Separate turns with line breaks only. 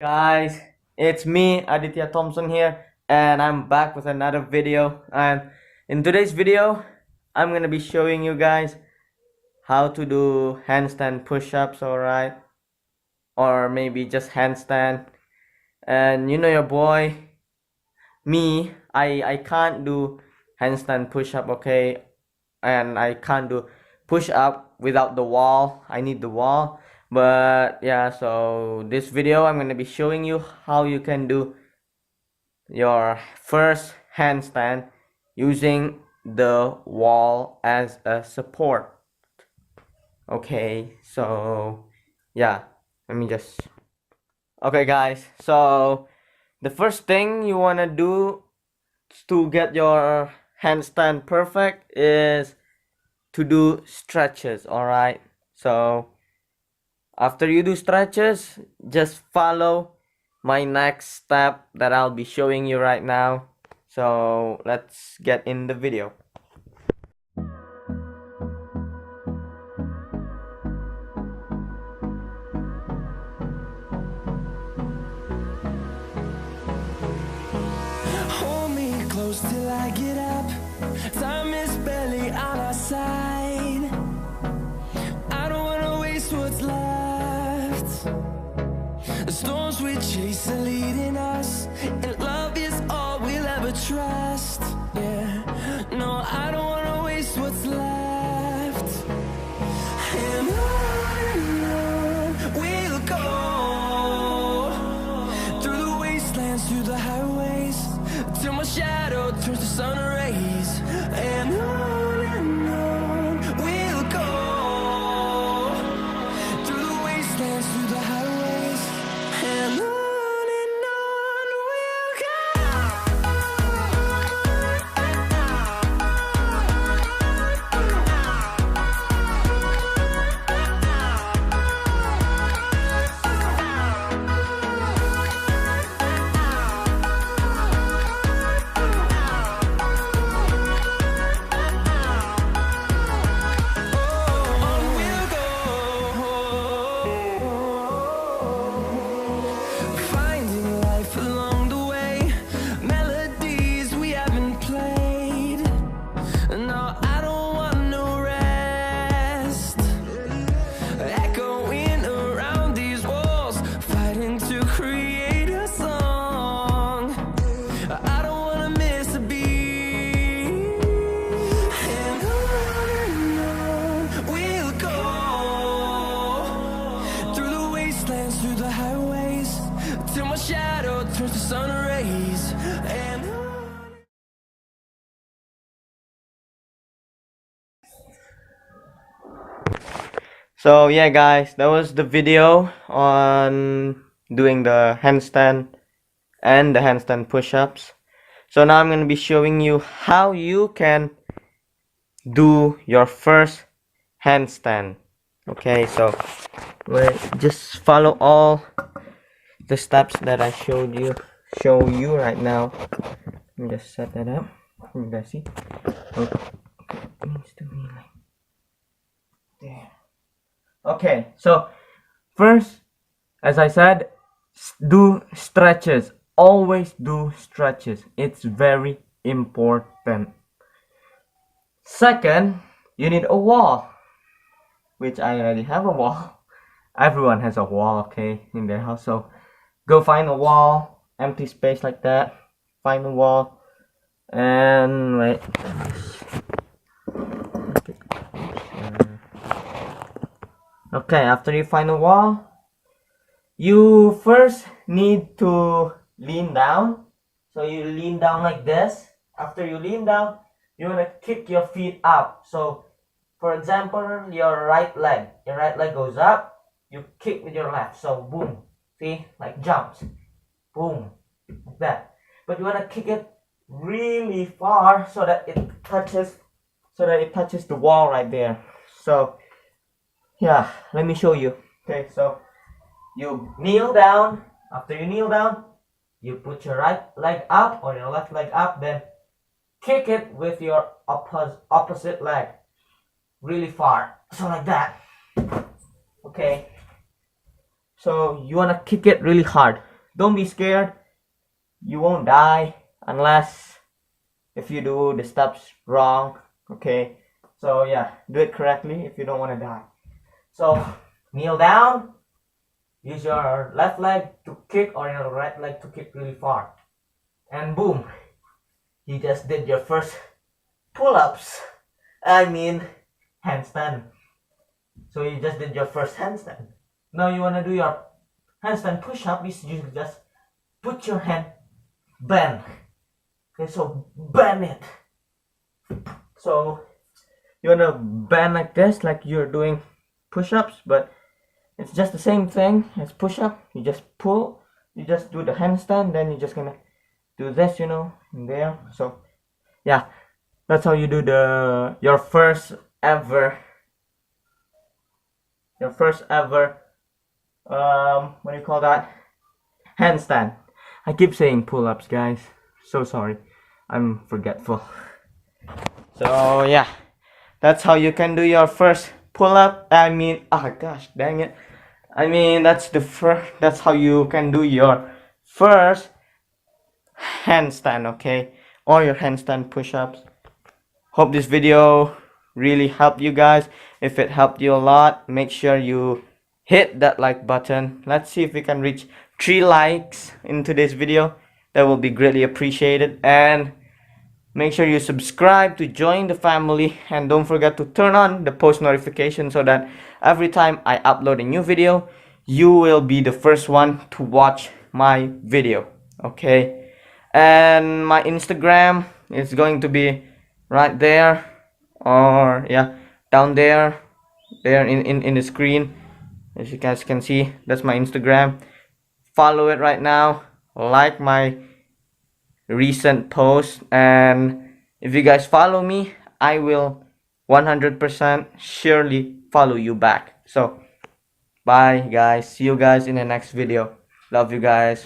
Guys, it's me, Aditya Thompson here, and I'm back with another video. And in today's video, I'm gonna be showing you guys how to do handstand push-ups, alright? Or maybe just handstand. And you know your boy, me, I can't do handstand push-up, okay? And I can't do push-up without the wall. I need the wall. But yeah, so this video I'm gonna be showing you how you can do your first handstand using the wall as a support. Okay, so yeah, let me just okay guys, so the first thing you want to do to get your handstand perfect is to do stretches. All right, so after you do stretches, just follow my next step that I'll be showing you right now. So let's get in the video.
Hold me close till I get up. Time is barely on our side. I don't wanna waste what's left. The storms we chase are leading us, and love is all we'll ever trust. Yeah, no, I don't wanna waste what's left. And on we'll go, through the wastelands, through the highways, till my shadow turns to sun rays. And on we'll go, through the wastelands, through the highways, and on we'll go. Finding life along the way, melodies we haven't played. No, I don't want no rest. Echoing around these walls, fighting to create a song. I don't wanna miss a beat. And on we'll go, through the wastelands, through the highways, till my shadow turns to sun rays. And
So yeah guys, that was the video on doing the handstand and the handstand push-ups. So now I'm going to be showing you how you can do your first handstand. Okay, so just follow all the steps that I show you right now. Let me just set that up. You guys see? Okay, it needs to be like there. Okay, so first, as I said, do stretches. Always do stretches. It's very important. Second, you need a wall, which I already have a wall. Everyone has a wall, okay, in their house. So go find a wall, empty space like that. Find a wall, and wait. Okay, after you find a wall, you first need to lean down. So you lean down like this. After you lean down, you want to kick your feet up. So for example, your right leg goes up, you kick with your left. So boom, see, like jumps, boom, like that. But you want to kick it really far so that it touches the wall right there. So yeah, let me show you. Okay, so you kneel down. After you kneel down, you put your right leg up or your left leg up, then kick it with your opposite leg really far. So like that. Okay, so you want to kick it really hard. Don't be scared. You won't die unless if you do the steps wrong. Okay, so yeah, do it correctly if you don't want to die. So kneel down, use your left leg to kick or your right leg to kick really far, and boom, you just did your first pull-ups. I mean handstand. So you just did your first handstand. Now you want to do your handstand push-up. You just put your hand bend. Okay, so bend it. So you want to bend like this, like you're doing push-ups, but it's just the same thing as push-up. You just pull, you just do the handstand, then you're just gonna do this, you know, in there. So yeah, that's how you do your first ever what do you call that, handstand. I keep saying pull-ups, guys, so sorry, I'm forgetful. So yeah, that's how you can do your first pull-up. I mean, oh gosh dang it, I mean that's how you can do your first handstand, okay, or your handstand push-ups. Hope this video really helped you guys. If it helped you a lot, make sure you hit that like button. Let's see if we can reach 3 likes in today's video. That will be greatly appreciated. And make sure you subscribe to join the family, and don't forget to turn on the post notification so that every time I upload a new video, you will be the first one to watch my video. Okay, and my Instagram is going to be right there, or yeah, down there in the screen. As you guys can see, that's my Instagram. Follow it right now, like my recent post, and if you guys follow me, I will 100% surely follow you back. So bye guys, see you guys in the next video. Love you guys.